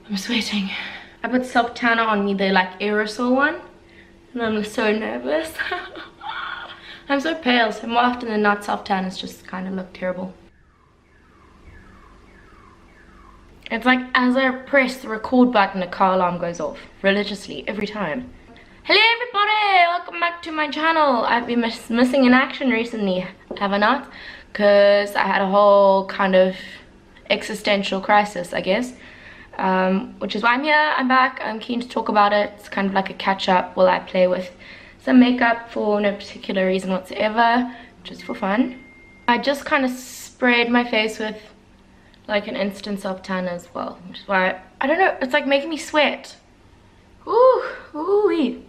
I'm sweating. I put self tanner on me, the like aerosol one, and I'm so nervous. I'm so pale, so more often than not self tanners just kind of look terrible. It's like as I press the record button, a car alarm goes off religiously every time. Hello everybody, welcome back to my channel. I've been missing in action recently, have I not? Because I had a whole kind of existential crisis, I guess. Which is why I'm here, I'm back, I'm keen to talk about it. It's kind of like a catch up while I play with some makeup for no particular reason whatsoever, just for fun. I just kind of sprayed my face with like an instant self tan as well, which is why I don't know, it's like making me sweat. Ooh-wee.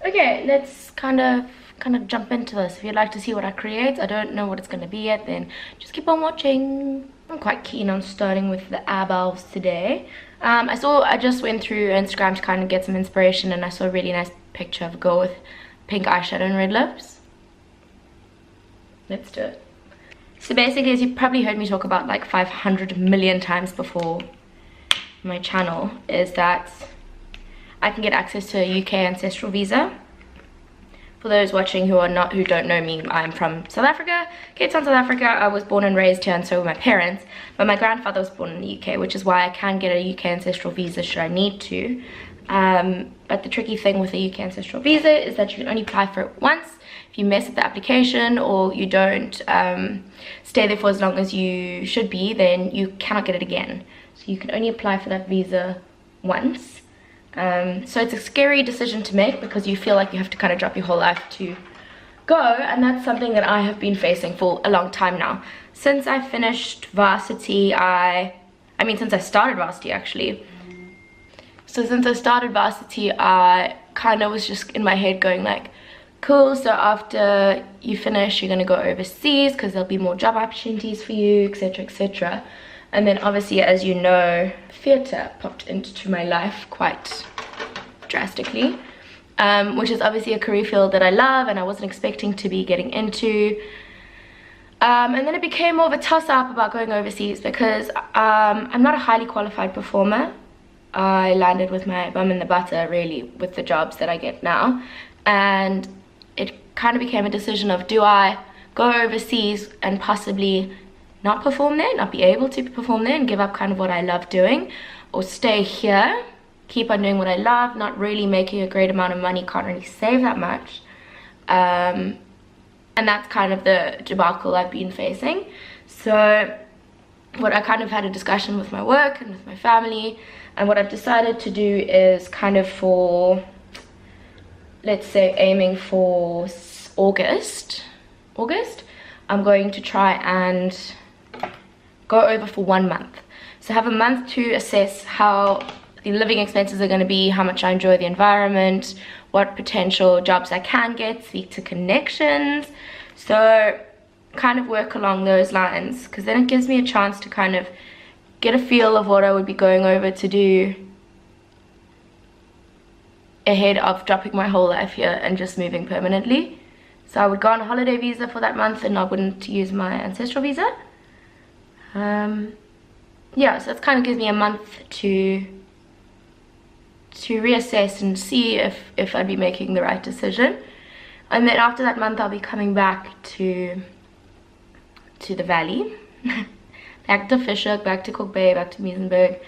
Okay, let's kind of jump into this. If you'd like to see what I create, I don't know what it's going to be yet, then just keep on watching. I'm quite keen on starting with the eyeballs today. I just went through Instagram to kind of get some inspiration, and I saw a really nice picture of a girl with pink eyeshadow and red lips. Let's do it. So basically, as you've probably heard me talk about like 500 million times before my channel, is that I can get access to a UK ancestral visa. For those watching who don't know me, I'm from South Africa, Cape Town, South Africa. I was born and raised here, and so were my parents. But my grandfather was born in the UK, which is why I can get a UK ancestral visa should I need to. But the tricky thing with a UK ancestral visa is that you can only apply for it once. If you mess up the application or you don't stay there for as long as you should be, then you cannot get it again. So you can only apply for that visa once. So it's a scary decision to make because you feel like you have to kind of drop your whole life to go, and that's something that I have been facing for a long time now. Since I finished varsity, since I started varsity actually. So since I started varsity, I kind of was just in my head going like, cool, so after you finish, you're going to go overseas because there'll be more job opportunities for you, etc, etc. And then obviously, as you know, theatre popped into my life quite drastically, which is obviously a career field that I love and I wasn't expecting to be getting into. And then it became more of a toss-up about going overseas because I'm not a highly qualified performer. I landed with my bum in the butter, really, with the jobs that I get now. And it kind of became a decision of, do I go overseas and possibly not perform there, not be able to perform there and give up kind of what I love doing, or stay here, keep on doing what I love, not really making a great amount of money, can't really save that much. And that's kind of the debacle I've been facing. So what I kind of had a discussion with my work and with my family, and what I've decided to do is kind of for, let's say, aiming for August, I'm going to try and go over for 1 month. So have a month to assess how the living expenses are going to be, how much I enjoy the environment, what potential jobs I can get, speak to connections. So kind of work along those lines, because then it gives me a chance to kind of get a feel of what I would be going over to do ahead of dropping my whole life here and just moving permanently. So I would go on a holiday visa for that month and I wouldn't use my ancestral visa. Yeah, so it kind of gives me a month to reassess and see if I'd be making the right decision. And then after that month I'll be coming back to the valley. Back to Fisher, back to Cook Bay, back to Muizenberg,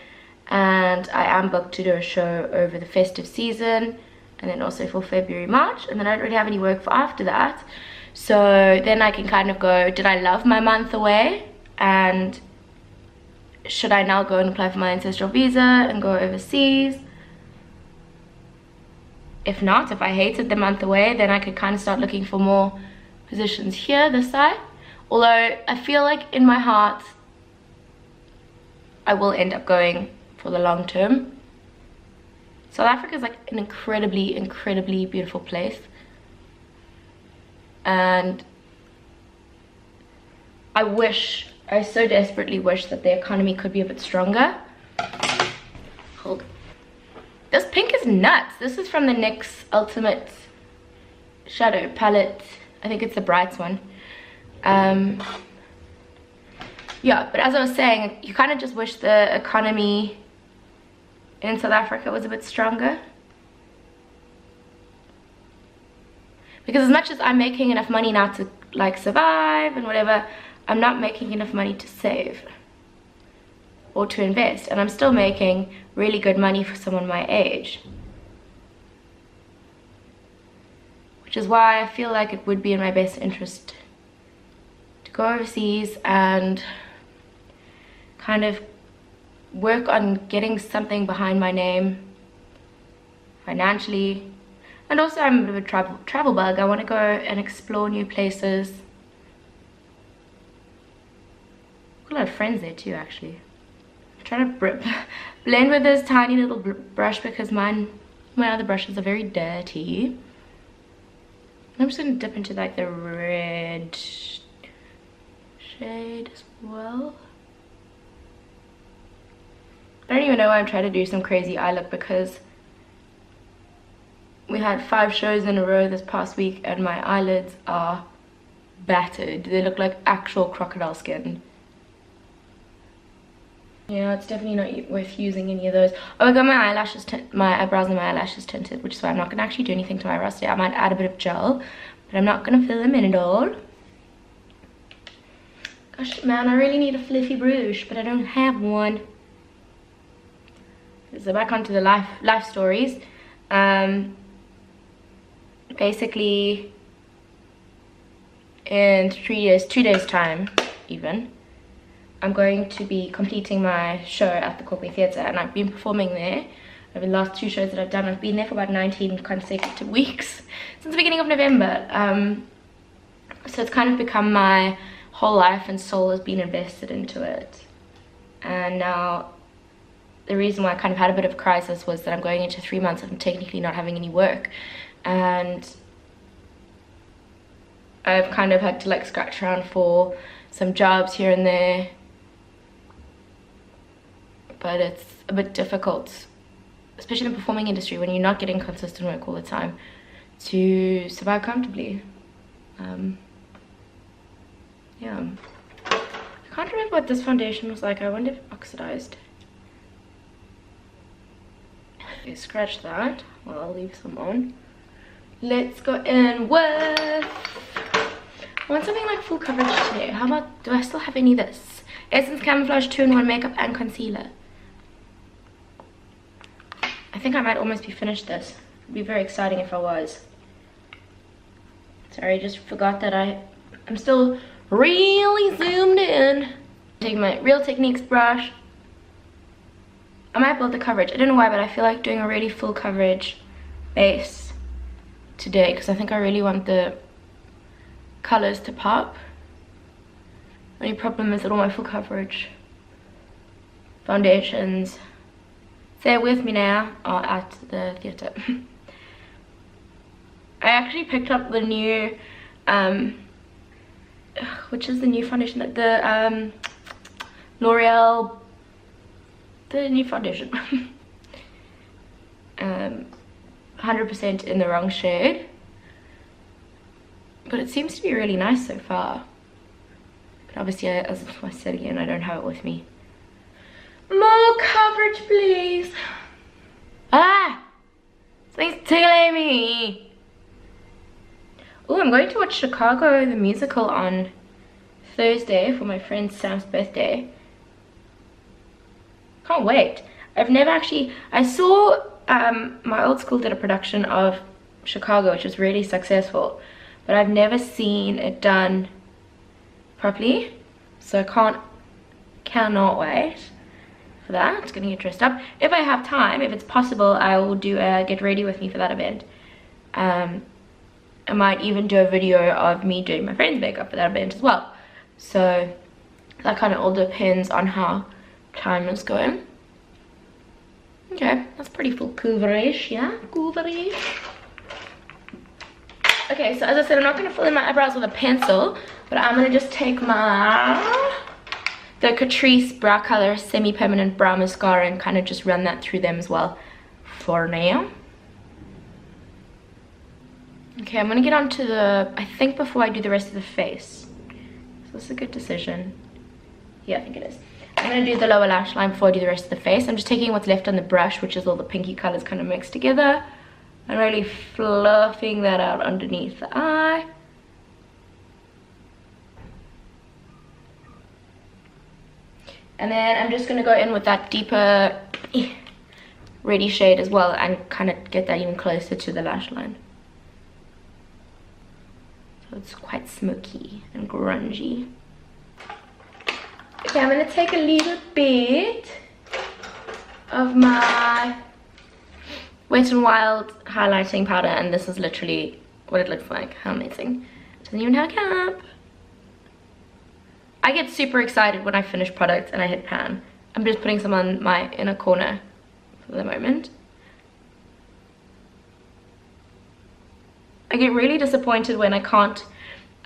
and I am booked to do a show over the festive season, and then also for February, March, and then I don't really have any work for after that. So then I can kind of go, did I love my month away, and should I now go and apply for my ancestral visa and go overseas? If not, if I hated the month away, then I could kind of start looking for more positions here, this side. Although I feel like in my heart I will end up going for the long term. South Africa is like an incredibly beautiful place, and I so desperately wish that the economy could be a bit stronger. Hold. This pink is nuts. This is from the NYX Ultimate Shadow Palette. I think it's the Brights one. Yeah, but as I was saying, you kind of just wish the economy in South Africa was a bit stronger. Because as much as I'm making enough money now to like survive and whatever, I'm not making enough money to save or to invest, and I'm still making really good money for someone my age, which is why I feel like it would be in my best interest to go overseas and kind of work on getting something behind my name financially. And also I'm a bit of a travel bug. I want to go and explore new places. Got a lot of friends there too, actually. I'm trying to blend with this tiny little brush because my other brushes are very dirty. I'm just going to dip into like the red shade as well. I don't even know why I'm trying to do some crazy eye look, because we had 5 shows in a row this past week and my eyelids are battered. They look like actual crocodile skin. Yeah, it's definitely not worth using any of those. Oh, I got my eyebrows and my eyelashes tinted, which is why I'm not going to actually do anything to my eyebrows today. I might add a bit of gel, but I'm not going to fill them in at all. Gosh, man, I really need a fluffy brush, but I don't have one. So back onto the life stories. Basically, in 2 days time even, I'm going to be completing my show at the Corporate Theatre, and I've been performing there over the last 2 shows that I've done. I've been there for about 19 consecutive weeks since the beginning of November. So it's kind of become my whole life, and soul has been invested into it. And now the reason why I kind of had a bit of a crisis was that I'm going into 3 months of technically not having any work, and I've kind of had to like scratch around for some jobs here and there, but it's a bit difficult, especially in the performing industry, when you're not getting consistent work all the time, to survive comfortably. Yeah, I can't remember what this foundation was like. I wonder if it oxidized. Okay, scratch that. Well, I'll leave some on. Let's go in with, I want something like full coverage today. How about, do I still have any of this? Essence Camouflage 2-in-1 makeup and concealer. I think I might almost be finished this. It'd be very exciting if I was. Sorry, I just forgot that I'm still really zoomed in. Taking my Real Techniques brush. I might build the coverage. I don't know why, but I feel like doing a really full coverage base today, because I think I really want the colors to pop. Only problem is that all my full coverage foundations, say it with me now, are at the theatre. I actually picked up the new, which is the new foundation, the L'Oreal, the new foundation. 100% in the wrong shade, but it seems to be really nice so far. But obviously, as I said again, I don't have it with me. More coverage, please. Ah! Something's tickling me. Oh, I'm going to watch Chicago the musical on Thursday for my friend Sam's birthday. Can't wait. I've never actually, I saw my old school did a production of Chicago, which was really successful, but I've never seen it done properly, so I cannot wait for that. It's gonna get dressed up. If I have time, if it's possible, I will do a get ready with me for that event. I might even do a video of me doing my friend's makeup for that event as well. So that kind of all depends on how time is going. Okay, that's pretty full coverage, yeah? Coverage. Okay, so as I said, I'm not going to fill in my eyebrows with a pencil, but I'm going to just take the Catrice Brow Color Semi-Permanent Brow Mascara and kind of just run that through them as well for now. Okay, I'm going to get onto the, I think before I do the rest of the face. So this is a good decision. Yeah, I think it is. I'm going to do the lower lash line before I do the rest of the face. I'm just taking what's left on the brush, which is all the pinky colors kind of mixed together, and really fluffing that out underneath the eye. And then I'm just going to go in with that deeper reddy shade as well and kind of get that even closer to the lash line. So it's quite smoky and grungy. Okay, I'm going to take a little bit of my Wet n Wild highlighting powder, and this is literally what it looks like. How amazing. Doesn't even have a cap. I get super excited when I finish products and I hit pan. I'm just putting some on my inner corner for the moment. I get really disappointed when I can't,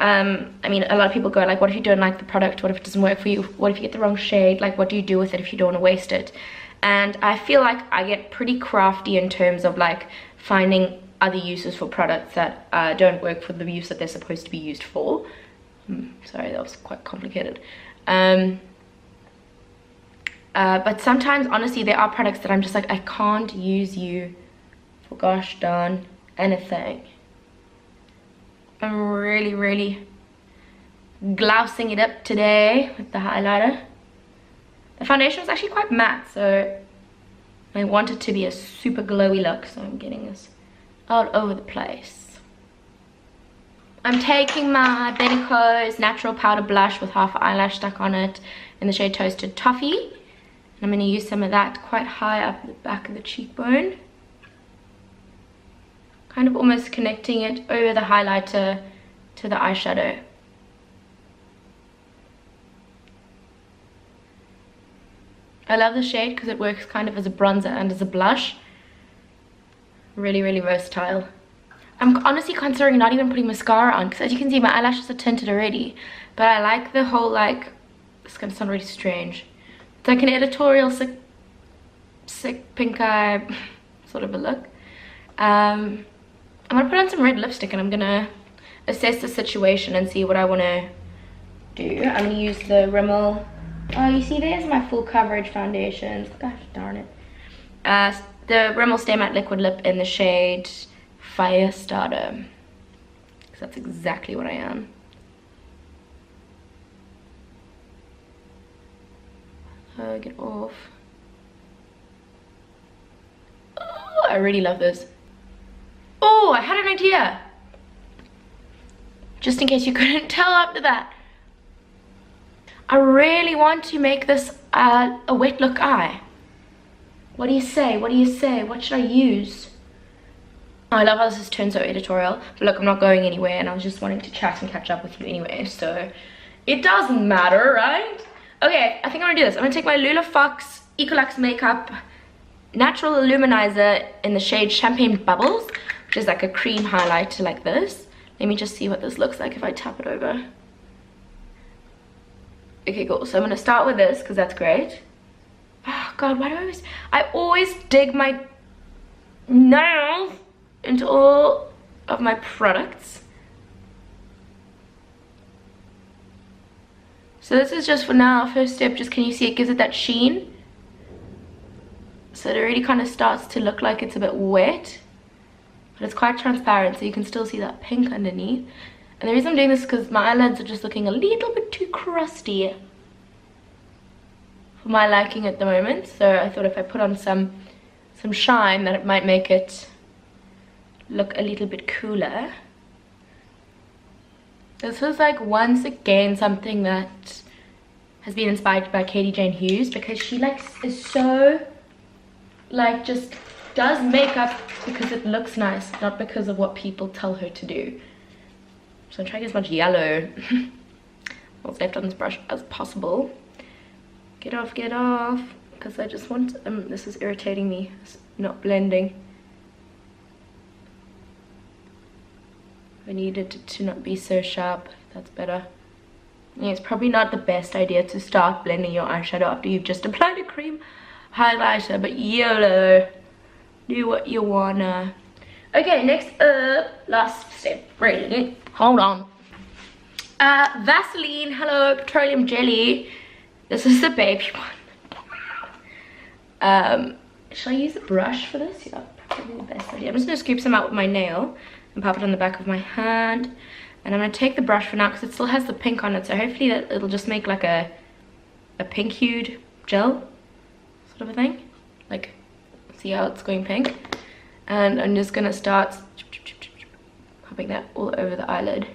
I mean, a lot of people go like, what if you don't like the product? What if it doesn't work for you? What if you get the wrong shade? Like, what do you do with it if you don't want to waste it? And I feel like I get pretty crafty in terms of like finding other uses for products that don't work for the use that they're supposed to be used for. Sorry, that was quite complicated. But sometimes, honestly, there are products that I'm just like, I can't use you for gosh darn anything. I'm really glousing it up today with the highlighter. The foundation was actually quite matte, so I want it to be a super glowy look, so I'm getting this all over the place. I'm taking my Benecos Natural Powder Blush with half eyelash stuck on it in the shade Toasted Toffee. And I'm going to use some of that quite high up the back of the cheekbone. Kind of almost connecting it over the highlighter to the eyeshadow. I love the shade because it works kind of as a bronzer and as a blush. Really versatile. I'm honestly considering not even putting mascara on because, as you can see, my eyelashes are tinted already. But I like the whole, like, it's gonna sound really strange. It's like an editorial sick pink eye sort of a look. I'm gonna put on some red lipstick and I'm gonna assess the situation and see what I want to do. I'm gonna use the Rimmel. Oh, you see, there's my full coverage foundations. Gosh darn it. The Rimmel Stay Matte Liquid Lip in the shade Fire Starter, because that's exactly what I am. Get off. Oh, I really love this. Oh, I had an idea. Just in case you couldn't tell after that. I really want to make this a wet look eye. What do you say? What do you say? What should I use? I love how this has turned so editorial. But look, I'm not going anywhere and I was just wanting to chat and catch up with you anyway, so it doesn't matter, right? Okay, I think I'm gonna do this. I'm gonna take my Lula Fox Ecolux Makeup Natural Illuminizer in the shade Champagne Bubbles, which is like a cream highlighter like this. Let me just see what this looks like if I tap it over. Okay, cool. So I'm gonna start with this because that's great. Oh god, why do I always dig my nails into all of my products. So this is just for now. First step, just can you see it gives it that sheen? So it already kind of starts to look like it's a bit wet, but it's quite transparent, so you can still see that pink underneath. And the reason I'm doing this is because my eyelids are just looking a little bit too crusty for my liking at the moment. So I thought if I put on some shine, that it might make it look a little bit cooler. This was like once again something that has been inspired by Katie Jane Hughes, because she like is so like just does makeup because it looks nice, not because of what people tell her to do. So I'm trying to get as much yellow what's left on this brush as possible. Get off, because I just want this is irritating me. It's not blending. I needed it to not be so sharp. That's better. Yeah, it's probably not the best idea to start blending your eyeshadow after you've just applied a cream highlighter, but YOLO, do what you wanna. Okay, next up, last step, hold on. Vaseline Hello Petroleum Jelly This is the baby one. Should I use a brush for this? Yeah, probably the best idea. I'm just going to scoop some out with my nail and pop it on the back of my hand. And I'm going to take the brush for now because it still has the pink on it. So hopefully that it'll just make like a pink hued gel sort of a thing. Like, see how it's going pink? And I'm just going to start popping that all over the eyelid.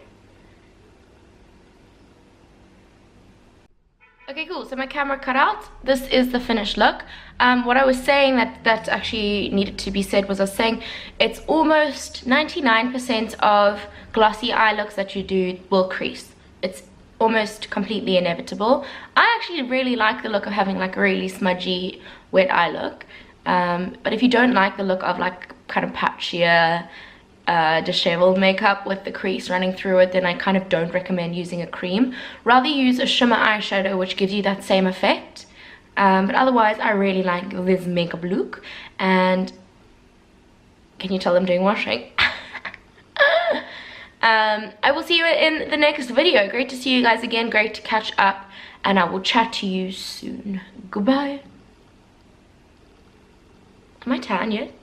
Okay, cool. So my camera cut out. This is the finished look. What I was saying that actually needed to be said was I was saying it's almost 99% of glossy eye looks that you do will crease. It's almost completely inevitable. I actually really like the look of having like a really smudgy wet eye look. But if you don't like the look of like kind of patchier, disheveled makeup with the crease running through it, then I kind of don't recommend using a cream. Rather use a shimmer eyeshadow which gives you that same effect. But otherwise I really like this makeup look. And can you tell I'm doing washing? I will see you in the next video. Great to see you guys again, great to catch up, and I will chat to you soon. Goodbye. Am I tan yet?